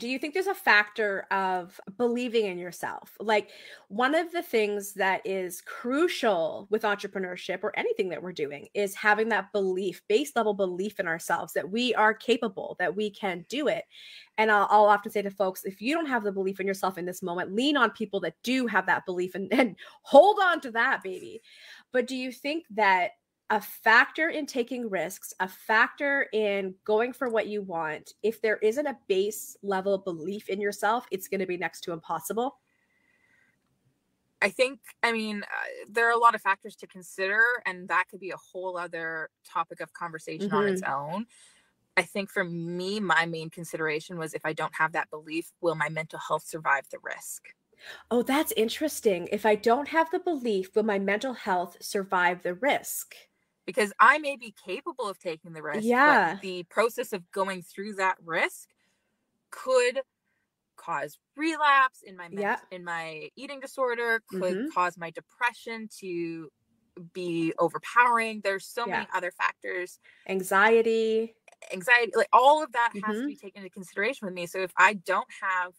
Do you think there's a factor of believing in yourself? Like, one of the things that is crucial with entrepreneurship or anything that we're doing is having that belief, base level belief in ourselves that we are capable, that we can do it. And I'll often say to folks, if you don't have the belief in yourself in this moment, lean on people that do have that belief and hold on to that, baby. But do you think that a factor in taking risks, a factor in going for what you want, if there isn't a base level belief in yourself, it's going to be next to impossible? There are a lot of factors to consider, and that could be a whole other topic of conversation on its Mm-hmm. own. I think for me, my main consideration was, if I don't have that belief, will my mental health survive the risk? Oh, that's interesting. If I don't have the belief, will my mental health survive the risk? Because I may be capable of taking the risk, but Yeah. the process of going through that risk could cause relapse in Yeah. in my eating disorder, could Mm-hmm. cause my depression to be overpowering. There's so Yeah. many other factors, Anxiety. anxiety, like all of that has to Mm-hmm. be taken into consideration with me. So if I don't have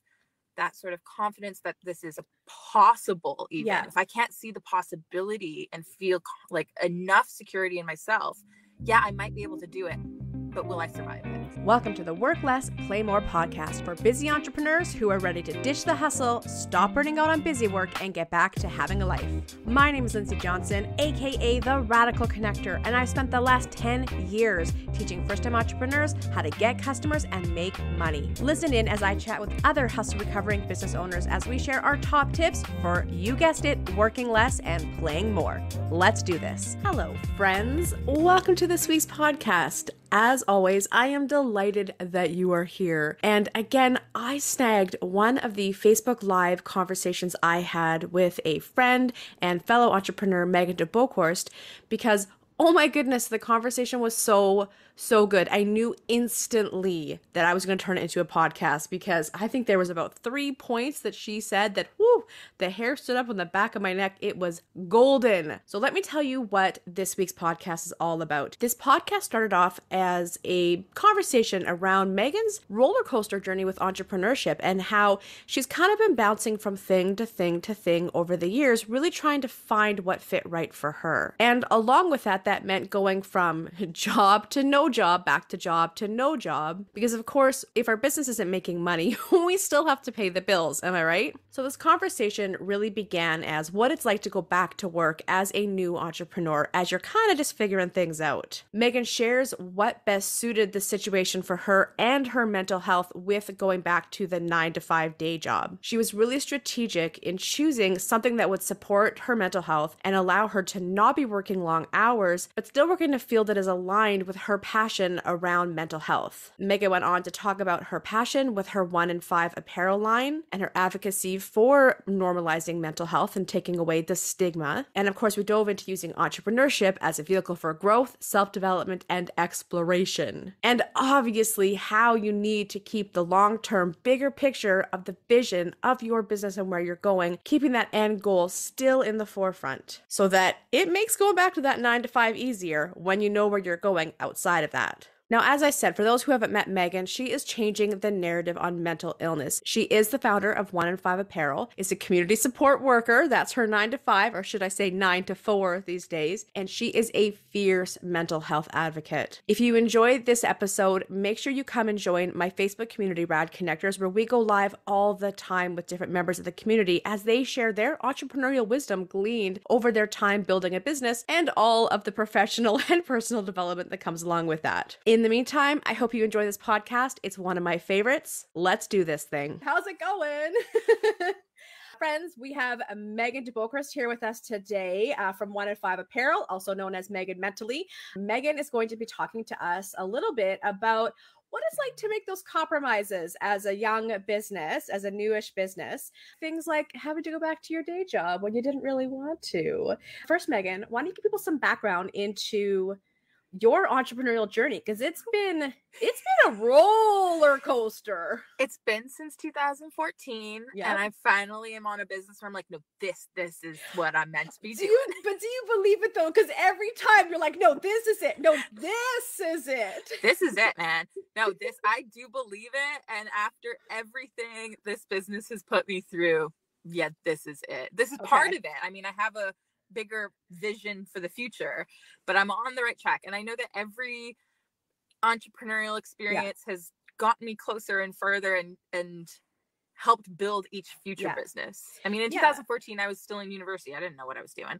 that sort of confidence that this is a possible, even Yeah. if I can't see the possibility and feel like enough security in myself, yeah, I might be able to do it, but will I survive it? Welcome to the Work Less, Play More podcast for busy entrepreneurs who are ready to ditch the hustle, stop burning out on busy work, and get back to having a life. My name is Lindsay Johnson, aka The Radical Connector, and I've spent the last 10 years teaching first-time entrepreneurs how to get customers and make money. Listen in as I chat with other hustle-recovering business owners as we share our top tips for, you guessed it, working less and playing more. Let's do this. Hello, friends. Welcome to this week's podcast. As always, I am delighted that you are here. And again, I snagged one of the Facebook Live conversations I had with a friend and fellow entrepreneur, Megan de Boekhorst, because oh my goodness, the conversation was so good. I knew instantly that I was going to turn it into a podcast because I think there was about 3 points that she said that, whoo, the hair stood up on the back of my neck. It was golden. So let me tell you what this week's podcast is all about. This podcast started off as a conversation around Megan's roller coaster journey with entrepreneurship and how she's kind of been bouncing from thing to thing to thing over the years, really trying to find what fit right for her. And along with that meant going from job to no job, back to job to no job. Because of course, if our business isn't making money, we still have to pay the bills. Am I right? So this conversation really began as what it's like to go back to work as a new entrepreneur, as you're kind of just figuring things out. Megan shares what best suited the situation for her and her mental health with going back to the 9-to-5 day job. She was really strategic in choosing something that would support her mental health and allow her to not be working long hours, but still work in a field that is aligned with her passion around mental health. Megan went on to talk about her passion with her 1 in 5 apparel line and her advocacy for normalizing mental health and taking away the stigma. And of course, we dove into using entrepreneurship as a vehicle for growth, self-development, and exploration. And obviously, how you need to keep the long-term, bigger picture of the vision of your business and where you're going, keeping that end goal still in the forefront so that it makes going back to that 9-to-5 easier when you know where you're going outside of that. Now, as I said, for those who haven't met Megan, she is changing the narrative on mental illness. She is the founder of 1 in 5 Apparel, is a community support worker. That's her 9-to-5, or should I say 9-to-4 these days. And she is a fierce mental health advocate. If you enjoyed this episode, make sure you come and join my Facebook community, Rad Connectors, where we go live all the time with different members of the community as they share their entrepreneurial wisdom gleaned over their time building a business and all of the professional and personal development that comes along with that. In the meantime, I hope you enjoy this podcast. It's one of my favorites. Let's do this thing. How's it going? Friends, we have Megan de Boekhorst here with us today from 1 in 5 Apparel, also known as Megan Mentally. Megan is going to be talking to us a little bit about what it's like to make those compromises as a young business, as a newish business. Things like having to go back to your day job when you didn't really want to. First, Megan, why don't you give people some background into your entrepreneurial journey, because it's been a roller coaster. It's been since 2014, and I finally am on a business where I'm like, no, this is what I'm meant to be doing. But do you believe it though? Because every time you're like, no, this is it. No, this is it. This is it, man. No, I do believe it. And after everything this business has put me through, yeah, this is it. This is part of it. I mean, I have a bigger vision for the future, but I'm on the right track. And I know that every entrepreneurial experience has gotten me closer and further and helped build each future business. I mean, in 2014, I was still in university. I didn't know what I was doing.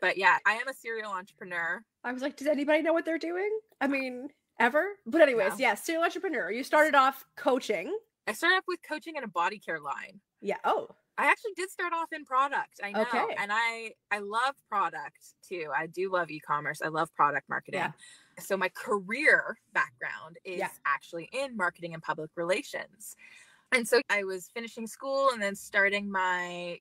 But yeah, I am a serial entrepreneur. I was like, does anybody know what they're doing? I mean, ever? But anyways, serial entrepreneur. You started off coaching. I started off with coaching and a body care line. Yeah. Oh. I actually did start off in product. I know. Okay. And I love product too. I do love e-commerce. I love product marketing. Yeah. So my career background is actually in marketing and public relations. And so I was finishing school and then starting my,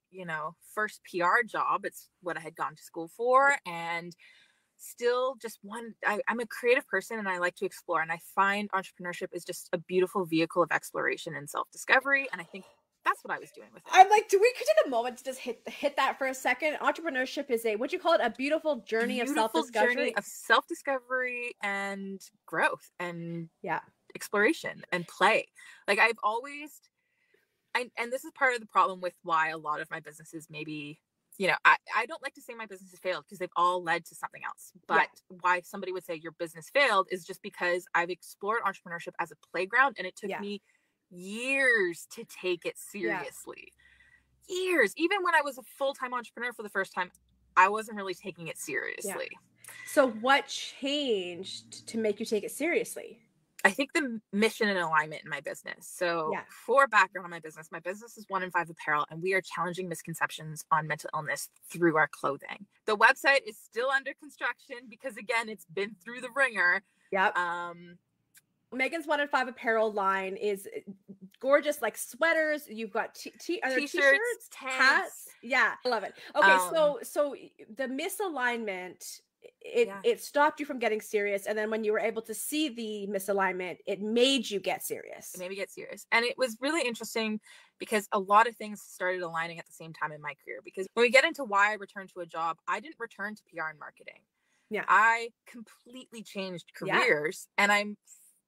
first PR job. It's what I had gone to school for. And still just I'm a creative person and I like to explore. And I find entrepreneurship is just a beautiful vehicle of exploration and self-discovery. And I think that's what I was doing with it. I'm like, could take a moment to just hit that for a second? Entrepreneurship is what'd you call it? A beautiful journey of self-discovery and growth and exploration and play. Like I've always, and this is part of the problem with why a lot of my businesses maybe, I don't like to say my business has failed because they've all led to something else. But why somebody would say your business failed is just because I've explored entrepreneurship as a playground and it took me years to take it seriously. Years. Even when I was a full-time entrepreneur for the first time, I wasn't really taking it seriously. So what changed to make you take it seriously? I think the mission and alignment in my business. So for background on my business is 1 in 5 apparel, and we are challenging misconceptions on mental illness through our clothing. The website is still under construction because again, it's been through the ringer. Yep. Megan's 1 in 5 apparel line is gorgeous, like sweaters. You've got t-shirts, hats. Yeah, I love it. Okay, so the misalignment, it stopped you from getting serious, and then when you were able to see the misalignment, it made you get serious. It made me get serious, and it was really interesting because a lot of things started aligning at the same time in my career. Because when we get into why I returned to a job, I didn't return to PR and marketing. Yeah, I completely changed careers, and I'm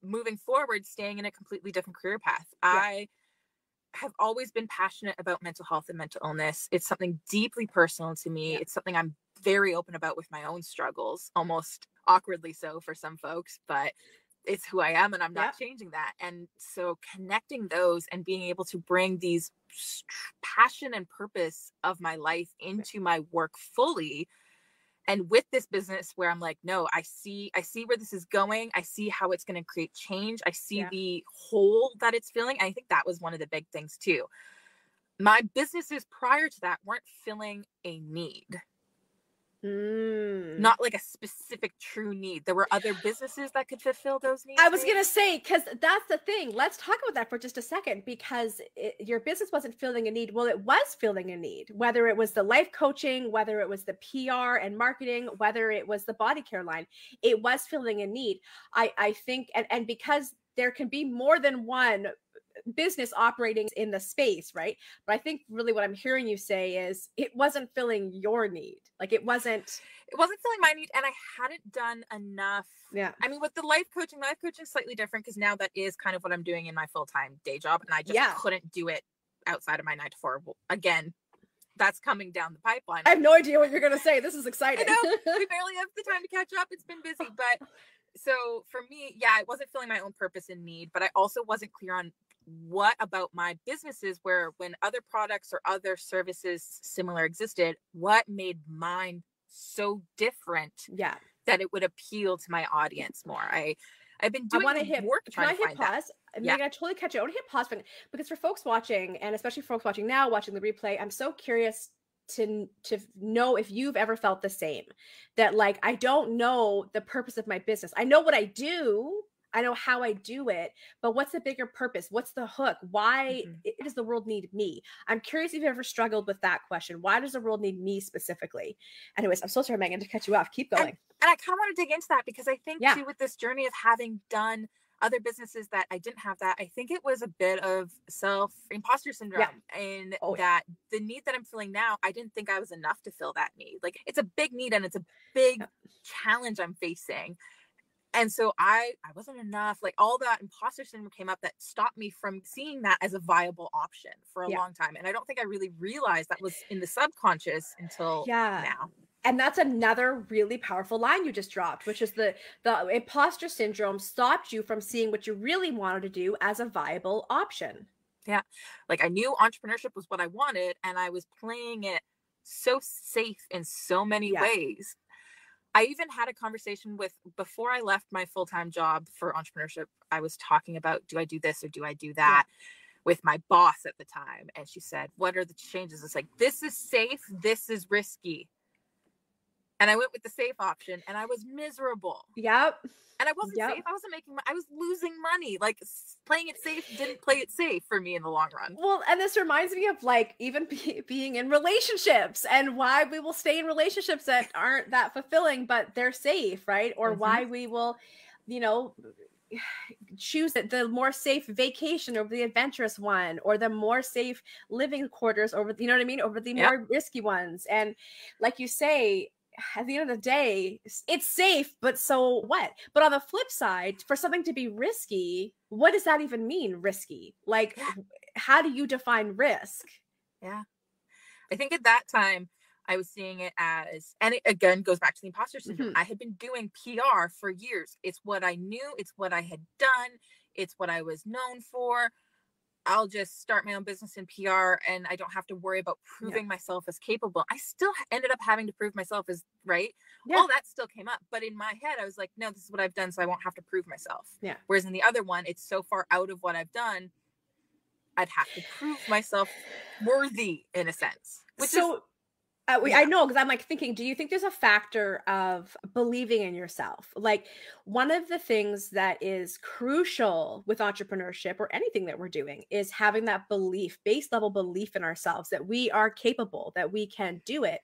moving forward, staying in a completely different career path. I have always been passionate about mental health and mental illness. It's something deeply personal to me. It's something I'm very open about with my own struggles, almost awkwardly so for some folks, but it's who I am and I'm not changing that. And so connecting those and being able to bring these passion and purpose of my life into my work fully. And with this business where I'm like, no, I see where this is going. I see how it's going to create change. I see the hole that it's filling. I think that was one of the big things too. My businesses prior to that weren't filling a need. Not like a specific true need. There were other businesses that could fulfill those needs. I was going to say, because that's the thing. Let's talk about that for just a second, because your business wasn't filling a need. Well, it was filling a need, whether it was the life coaching, whether it was the PR and marketing, whether it was the body care line, it was filling a need. I think, and because there can be more than one business operating in the space, right? But I think really what I'm hearing you say is it wasn't filling your need. Like it wasn't filling my need, and I hadn't done enough. Yeah. I mean, with the life coaching is slightly different because now that is kind of what I'm doing in my full-time day job, and I just couldn't do it outside of my 9 to 4. Again, that's coming down the pipeline. I have no idea what you're going to say. This is exciting. I know. We barely have the time to catch up. It's been busy, but so for me, it wasn't filling my own purpose and need, but I also wasn't clear on what about my businesses where when other products or other services similar existed, what made mine so different that it would appeal to my audience more. I've been doing work trying to find pause? I'm going to totally catch you. I want to hit pause because for folks watching, and especially for folks watching now, watching the replay, I'm so curious to know if you've ever felt the same, that like, I don't know the purpose of my business. I know what I do. I know how I do it, but what's the bigger purpose? What's the hook? Why does the world need me? I'm curious if you've ever struggled with that question. Why does the world need me specifically? Anyways, I'm so sorry, Megan, to cut you off. Keep going. And I kind of want to dig into that because I think too, with this journey of having done other businesses that I didn't have that, I think it was a bit of imposter syndrome and that the need that I'm feeling now, I didn't think I was enough to fill that need. Like it's a big need and it's a big challenge I'm facing. And so I wasn't enough. Like all that imposter syndrome came up that stopped me from seeing that as a viable option for a long time. And I don't think I really realized that was in the subconscious until now. And that's another really powerful line you just dropped, which is the imposter syndrome stopped you from seeing what you really wanted to do as a viable option. Yeah. Like I knew entrepreneurship was what I wanted and I was playing it so safe in so many ways. I even had a conversation before I left my full-time job for entrepreneurship, I was talking about, do I do this or do I do that with my boss at the time? And she said, what are the changes? It's like, this is safe. This is risky. And I went with the safe option and I was miserable. Yep. And I wasn't safe. I wasn't I was losing money. Like playing it safe didn't play it safe for me in the long run. Well, and this reminds me of like even being in relationships and why we will stay in relationships that aren't that fulfilling, but they're safe, right? Or why we will, choose the more safe vacation over the adventurous one, or the more safe living quarters over, you know what I mean? Over the more risky ones. And like you say, at the end of the day, it's safe, but so what? But on the flip side, for something to be risky, what does that even mean, risky? Like, how do you define risk? Yeah. I think at that time, I was seeing it as, and it again goes back to the imposter syndrome. I had been doing PR for years. It's what I knew. It's what I had done. It's what I was known for. I'll just start my own business in PR and I don't have to worry about proving myself as capable. I still ended up having to prove myself as right. All that still came up. But in my head, I was like, no, this is what I've done. So I won't have to prove myself. Yeah. Whereas in the other one, it's so far out of what I've done. I'd have to prove myself worthy in a sense. I know, because I'm like thinking, do you think there's a factor of believing in yourself? Like one of the things that is crucial with entrepreneurship or anything that we're doing is having that base level belief in ourselves that we are capable, that we can do it.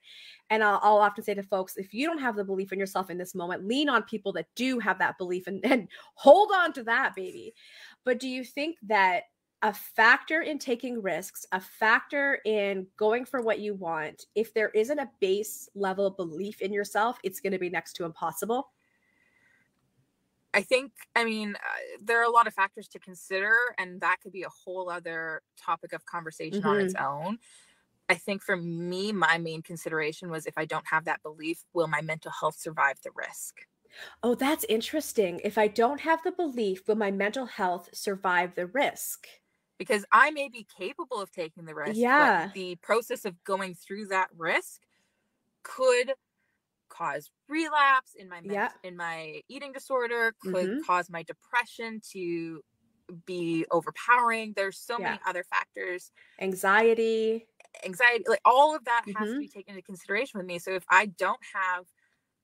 And I'll often say to folks, if you don't have the belief in yourself in this moment, lean on people that do have that belief and hold on to that, baby. But do you think that a factor in taking risks, a factor in going for what you want, if there isn't a base level belief in yourself, it's going to be next to impossible? I think, there are a lot of factors to consider, and that could be a whole other topic of conversation on its own. I think for me, my main consideration was if I don't have that belief, will my mental health survive the risk? Oh, that's interesting. If I don't have the belief, will my mental health survive the risk? Because I may be capable of taking the risk, but the process of going through that risk could cause relapse in my in my eating disorder, could cause my depression to be overpowering. There's so many other factors. Anxiety, like all of that has to be taken into consideration with me. So if I don't have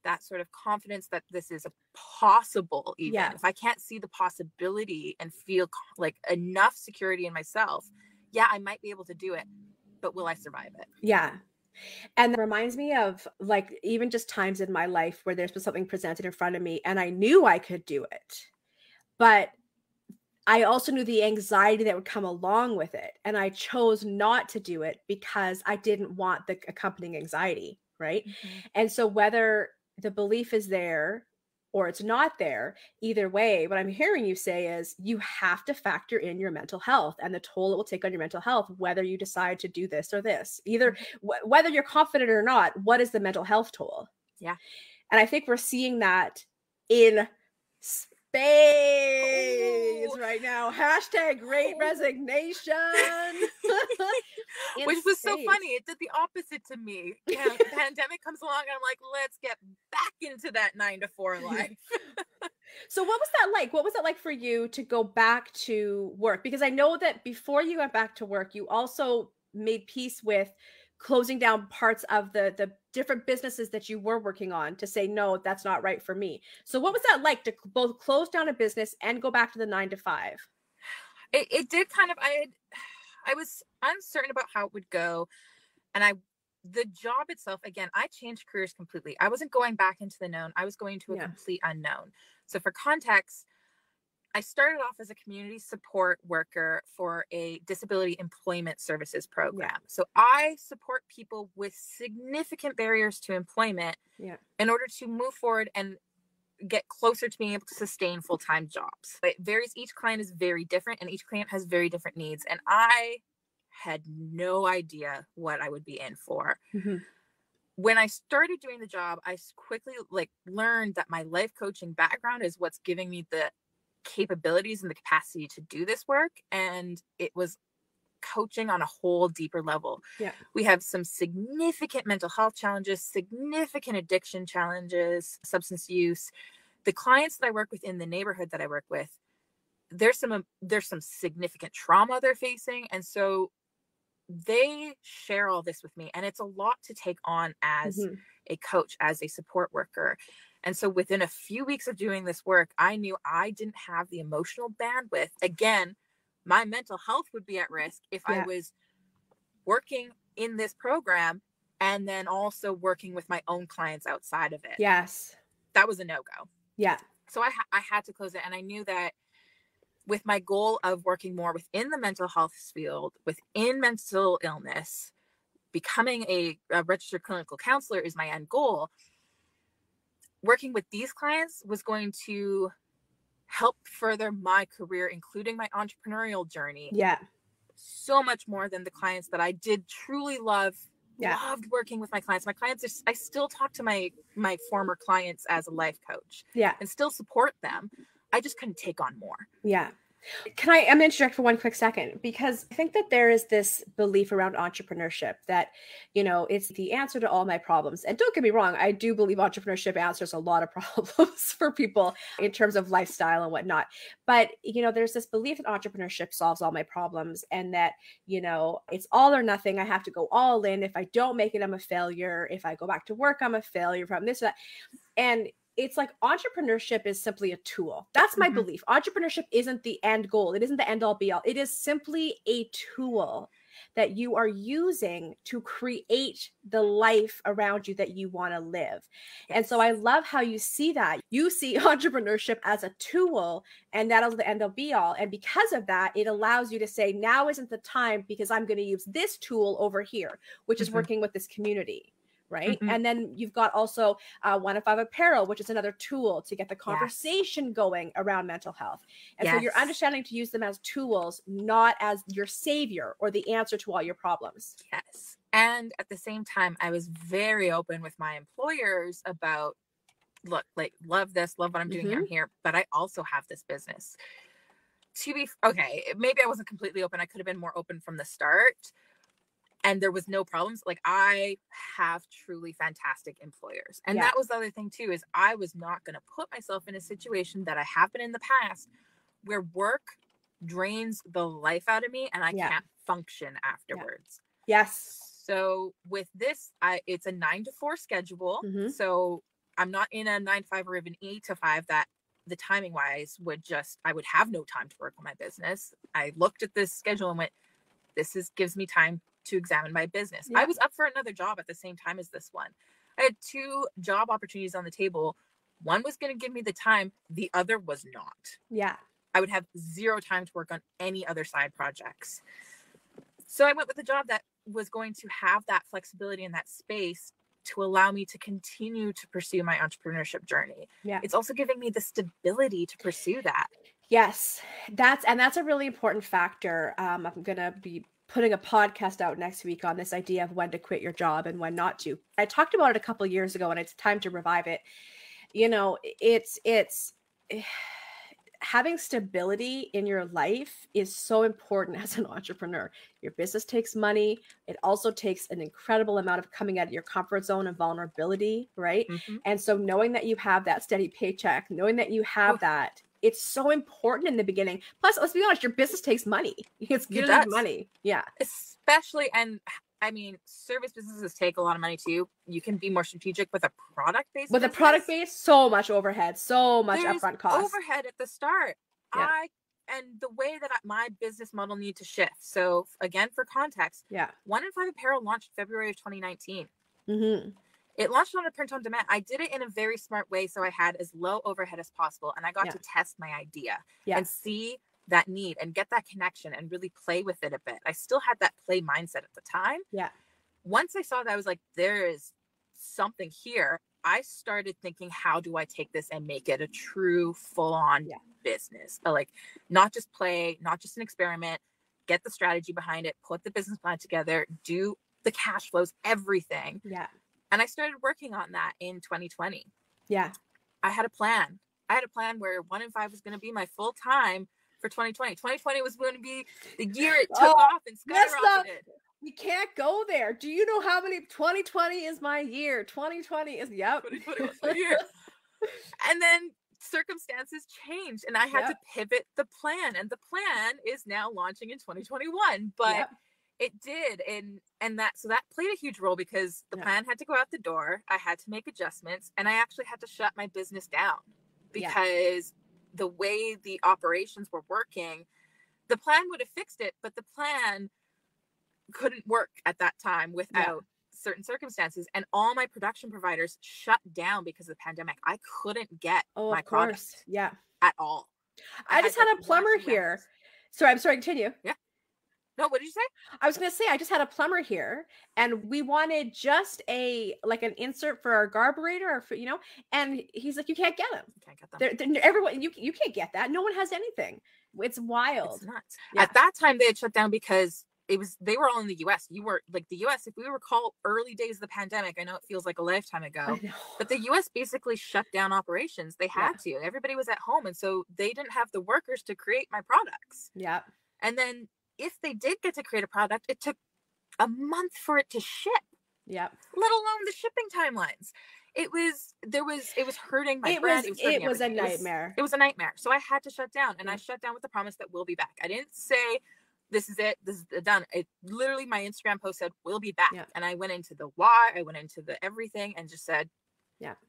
that sort of confidence that this is a possible, even if I can't see the possibility and feel like enough security in myself, I might be able to do it, but will I survive it? Yeah. And that reminds me of like even just times in my life where there's been something presented in front of me and I knew I could do it, but I also knew the anxiety that would come along with it. And I chose not to do it because I didn't want the accompanying anxiety. Right. And so whether the belief is there or it's not there, either way, what I'm hearing you say is you have to factor in your mental health and the toll it will take on your mental health, whether you decide to do this or this, either whether you're confident or not. What is the mental health toll? Yeah. And I think we're seeing that in space right now. Hashtag great resignation. Which was so funny. It did the opposite to me. The pandemic comes along and I'm like, let's get back into that 9 to 4 life. So what was that like? What was it like for you to go back to work? Because I know that before you went back to work, you also made peace with closing down parts of the different businesses that you were working on to say, no, that's not right for me. So what was that like to both close down a business and go back to the 9 to 5? It did kind of, I was uncertain about how it would go. And the job itself, again, I changed careers completely. I wasn't going back into the known. I was going to a complete unknown. So for context, I started off as a community support worker for a disability employment services program. Yeah. So I support people with significant barriers to employment in order to move forward and get closer to being able to sustain full-time jobs. It varies. Each client is very different and each client has very different needs. And I had no idea what I would be in for. Mm-hmm. When I started doing the job, I quickly learned that my life coaching background is what's giving me the capabilities and the capacity to do this work. And it was coaching on a whole deeper level. Yeah. We have some significant mental health challenges, significant addiction challenges, substance use. The clients that I work with in the neighborhood that I work with, there's some significant trauma they're facing. And so they share all this with me. And it's a lot to take on as a coach, as a support worker. And so within a few weeks of doing this work, I knew I didn't have the emotional bandwidth. Again, my mental health would be at risk if I was working in this program and then also working with my own clients outside of it. Yes. That was a no-go. Yeah. So I had to close it. And I knew that with my goal of working more within the mental health field, within mental illness, becoming a registered clinical counselor is my end goal. Working with these clients was going to help further my career, including my entrepreneurial journey. Yeah. So much more than the clients that I did truly love. Yeah. Loved working with my clients. My clients, I still talk to my former clients as a life coach. Yeah. And still support them. I just couldn't take on more. Yeah. I'm interject for one quick second, because I think that there is this belief around entrepreneurship that, it's the answer to all my problems. And don't get me wrong, I do believe entrepreneurship answers a lot of problems for people in terms of lifestyle and whatnot. But, there's this belief that entrepreneurship solves all my problems and that, it's all or nothing. I have to go all in. If I don't make it, I'm a failure. If I go back to work, I'm a failure from this or that. And it's like entrepreneurship is simply a tool. That's my belief. Entrepreneurship isn't the end goal. It isn't the end all be all. It is simply a tool that you are using to create the life around you that you want to live. Yes. And so I love how you see that. You see entrepreneurship as a tool, and that is the end all be all. And because of that, it allows you to say, now isn't the time because I'm going to use this tool over here, which is working with this community. Right. Mm-hmm. And then you've got also 1 of 5 Apparel, which is another tool to get the conversation going around mental health. And so you're understanding to use them as tools, not as your savior or the answer to all your problems. Yes. And at the same time, I was very open with my employers about, look, love this, love what I'm doing here, but I also have this business. Maybe I wasn't completely open. I could have been more open from the start. And there was no problems. I have truly fantastic employers. And that was the other thing too, is I was not going to put myself in a situation that I have been in the past where work drains the life out of me and I can't function afterwards. Yes. So with this, it's a 9 to 4 schedule. Mm-hmm. So I'm not in a 9 to 5 or even 8 to 5 that the timing wise I would have no time to work on my business. I looked at this schedule and went, gives me time to examine my business. Yeah. I was up for another job at the same time as this one. I had 2 job opportunities on the table. One was going to give me the time. The other was not. Yeah. I would have 0 time to work on any other side projects. So I went with a job that was going to have that flexibility and that space to allow me to continue to pursue my entrepreneurship journey. Yeah. It's also giving me the stability to pursue that. Yes. That's a really important factor. I'm going to be putting a podcast out next week on this idea of when to quit your job and when not to. I talked about it a couple of years ago and it's time to revive it. It's having stability in your life is so important as an entrepreneur. Your business takes money. It also takes an incredible amount of coming out of your comfort zone and vulnerability, right? Mm-hmm. And so knowing that you have that steady paycheck, knowing that you have that, it's so important in the beginning. Plus, let's be honest, your business takes money. It's good money. Yeah. Especially, and I mean, service businesses take a lot of money too. You can be more strategic with a product-based With business. a product base, so much overhead, so much upfront cost. Overhead at the start. And the way that my business model needs to shift. So again, for context, 1 in 5 Apparel launched February of 2019. Mm-hmm. It launched on a print on demand. I did it in a very smart way, so I had as low overhead as possible, and I got to test my idea and see that need and get that connection and really play with it a bit. I still had that play mindset at the time. Yeah. Once I saw that, I was like, there is something here. I started thinking, how do I take this and make it a true full-on business? Like, not just play, not just an experiment, get the strategy behind it, put the business plan together, do the cash flows, everything. Yeah. And I started working on that in 2020. Yeah. I had a plan. I had a plan where 1 in 5 was going to be my full time for 2020. 2020 was going to be the year it took off and skyrocketed. We can't go there. Do you know how many? 2020 is my year. 2020 is 2020 was my year. And then circumstances changed, and I had to pivot the plan. And the plan is now launching in 2021. But it did, and that played a huge role because the plan had to go out the door. I had to make adjustments, and I actually had to shut my business down because the way the operations were working, the plan would have fixed it, but the plan couldn't work at that time without certain circumstances, and all my production providers shut down because of the pandemic. I couldn't get my products at all. I just had a plumber here. Sorry, I'm sorry, continue. Yeah. No, what did you say? I was going to say, I just had a plumber here, and we wanted just an insert for our carburetor, or for, and he's like, you can't get them. You can't get them. Everyone, you can't get that. No one has anything. It's wild. It's nuts. Yeah. At that time, they had shut down because they were all in the US. You were like the US, if we recall early days of the pandemic, I know it feels like a lifetime ago, but the US basically shut down operations. They had to. Everybody was at home. And so they didn't have the workers to create my products. Yeah. And then if they did get to create a product, it took a month for it to ship. Yeah. Let alone the shipping timelines. It was hurting my brand. It was a nightmare. It was a nightmare. So I had to shut down, and I shut down with the promise that we'll be back. I didn't say, this is it. This is done. It literally, my Instagram post said, we'll be back. Yeah. And I went into the why, I went into the everything, and just said,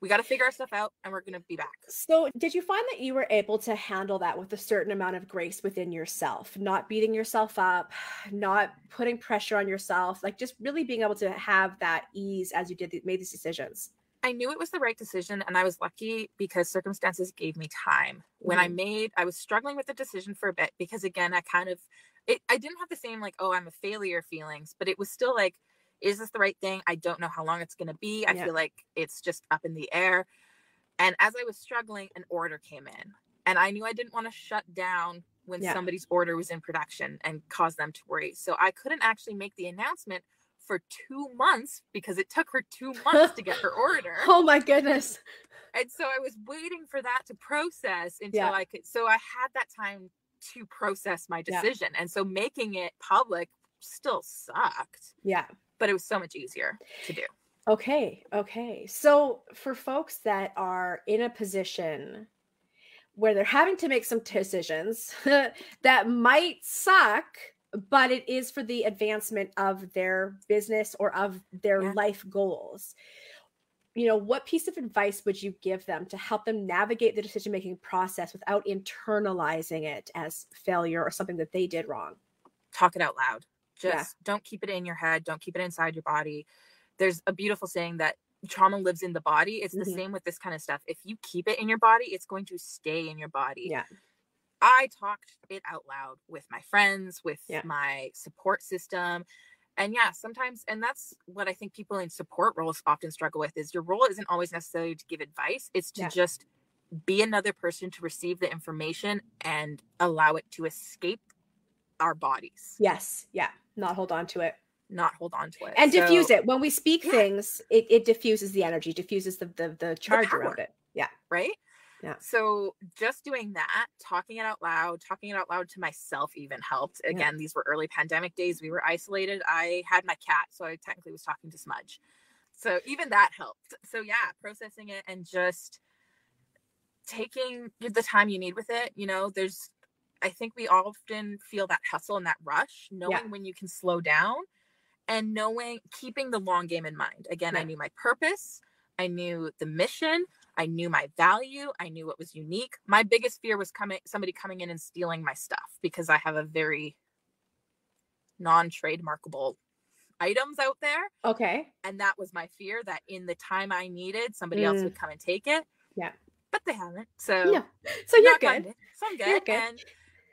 we got to figure our stuff out, and we're going to be back. So did you find that you were able to handle that with a certain amount of grace within yourself, not beating yourself up, not putting pressure on yourself, like just really being able to have that ease as you made these decisions? I knew it was the right decision, and I was lucky because circumstances gave me time. When I was struggling with the decision for a bit because, again, I didn't have the same like, oh, I'm a failure feelings, but it was still like, is this the right thing? I don't know how long it's going to be. I feel like it's just up in the air. And as I was struggling, an order came in, and I knew I didn't want to shut down when somebody's order was in production and cause them to worry. So I couldn't actually make the announcement for 2 months because it took her 2 months to get her order. Oh my goodness. And so I was waiting for that to process until I could. So I had that time to process my decision. And so making it public still sucked. Yeah. But it was so much easier to do. Okay. So for folks that are in a position where they're having to make some decisions that might suck, but it is for the advancement of their business or of their life goals, what piece of advice would you give them to help them navigate the decision-making process without internalizing it as failure or something that they did wrong? Talk it out loud. Just don't keep it in your head. Don't keep it inside your body. There's a beautiful saying that trauma lives in the body. It's the same with this kind of stuff. If you keep it in your body, it's going to stay in your body. Yeah. I talked it out loud with my friends, with my support system. And sometimes, and that's what I think people in support roles often struggle with, is your role isn't always necessarily to give advice. It's to just be another person to receive the information and allow it to escape our bodies. Yes. Yeah. Not hold on to it. And diffuse it. When we speak things, it diffuses the energy, diffuses the charge around it. Yeah. Right? Yeah. So just doing that, talking it out loud to myself even helped. Again, these were early pandemic days. We were isolated. I had my cat, so I technically was talking to Smudge. So even that helped. So processing it and just taking the time you need with it. I think we often feel that hustle and that rush, knowing when you can slow down and keeping the long game in mind. Again, I knew my purpose. I knew the mission. I knew my value. I knew what was unique. My biggest fear was somebody coming in and stealing my stuff, because I have a very non-trademarkable items out there. Okay. And that was my fear, that in the time I needed, somebody else would come and take it. Yeah. But they haven't. So, so you're good. So I'm good. And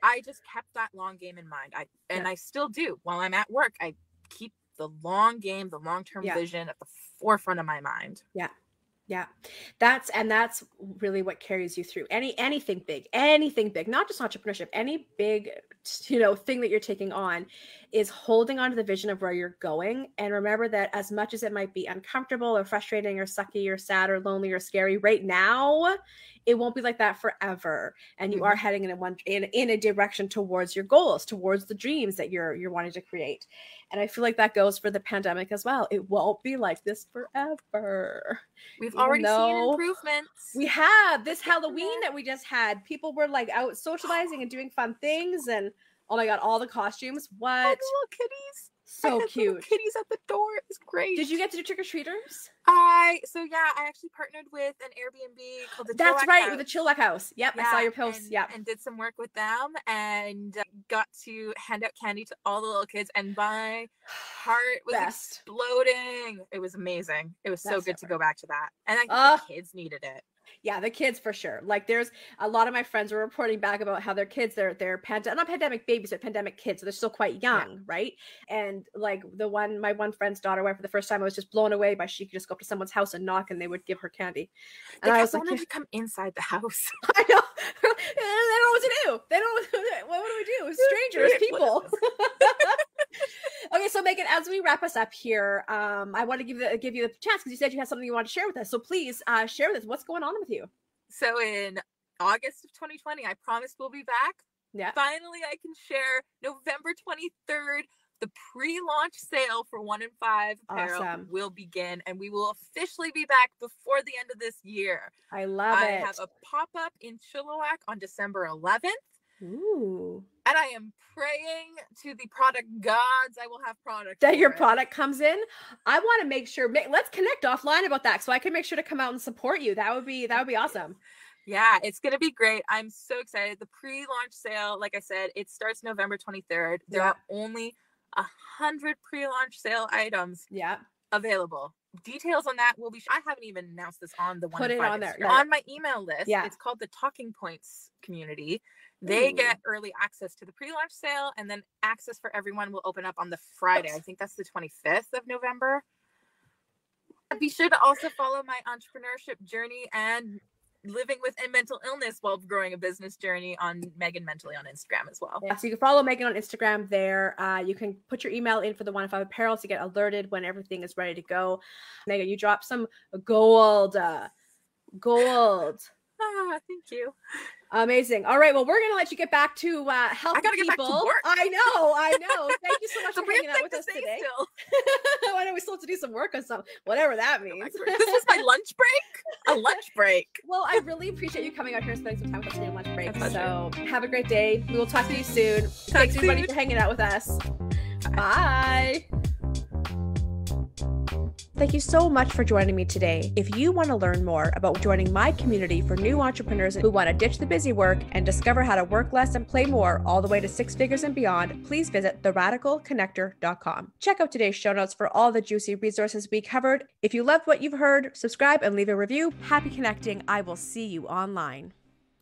I just kept that long game in mind. I still do. While I'm at work, I keep the long game, the long-term vision at the forefront of my mind. Yeah. Yeah. That's really what carries you through anything big, not just entrepreneurship, any big, thing that you're taking on, is holding on to the vision of where you're going. And remember that as much as it might be uncomfortable or frustrating or sucky or sad or lonely or scary right now, it won't be like that forever. And you are heading in a direction towards your goals, towards the dreams that you're wanting to create. And I feel like that goes for the pandemic as well. It won't be like this forever. We've already seen improvements. We have. This Halloween that we just had, people were like out socializing and doing fun things. And oh my God, all the costumes. What? All the little kitties. So cute. Kitties at the door. It was great. Did you get to do trick-or-treaters? I actually partnered with an Airbnb called the That's right, with the Chilliwack House. Yep, I saw your posts. And did some work with them, and got to hand out candy to all the little kids, and my heart was exploding. It was amazing. It was so good to go back to that. And I think the kids needed it. Yeah, the kids for sure. Like, there's a lot of my friends were reporting back about how their kids, they're not pandemic babies, but pandemic kids. So they're still quite young, right? And like my one friend's daughter went for the first time. I was just blown away by she could just go up to someone's house and knock, and they would give her candy. And I was like, to come inside the house. I know. They don't know what to do. They don't. What do we do? Strangers, people. Okay, so Megan, as we wrap us up here, I want to give you the chance, because you said you had something you want to share with us. So please share with us what's going on with you. So in August of 2020, I promised we'll be back. Yeah. Finally, I can share November 23rd. The pre-launch sale for 1 in 5 apparel will begin, and we will officially be back before the end of this year. I love it. I have a pop-up in Chilliwack on December 11th. Ooh. And I am praying to the product gods I will have product. That your product comes in. I want to make sure, let's connect offline about that, so I can make sure to come out and support you. That would be awesome. Yeah, it's going to be great. I'm so excited. The pre-launch sale, like I said, it starts November 23rd. There are only 100 pre-launch sale items available. Details on that will be. I haven't even announced this on the one. Put it on there. On my email list. Yeah. It's called the Talking Points community. They get early access to the pre-launch sale, and then access for everyone will open up on the Friday. I think that's the 25th of November. Be sure to also follow my entrepreneurship journey and living with mental illness while growing a business journey on Megan Mentally on Instagram as well. Yeah, so you can follow Megan on Instagram there. You can put your email in for the 1 in 5 apparel to get alerted when everything is ready to go. Megan, you dropped some gold. Thank you. Amazing. All right. Well, we're going to let you get back to helping people. Get back to work. I know. Thank you so much for hanging out with us today. I know we still have to do some work on something, whatever that means. This was my lunch break. A lunch break. Well, I really appreciate you coming out here and spending some time with us on your lunch break. So have a great day. We will talk to you soon. Thanks everybody for hanging out with us. Bye. Thank you so much for joining me today. If you want to learn more about joining my community for new entrepreneurs who want to ditch the busy work and discover how to work less and play more all the way to 6 figures and beyond, please visit theradicalconnector.com. Check out today's show notes for all the juicy resources we covered. If you loved what you've heard, subscribe and leave a review. Happy connecting. I will see you online.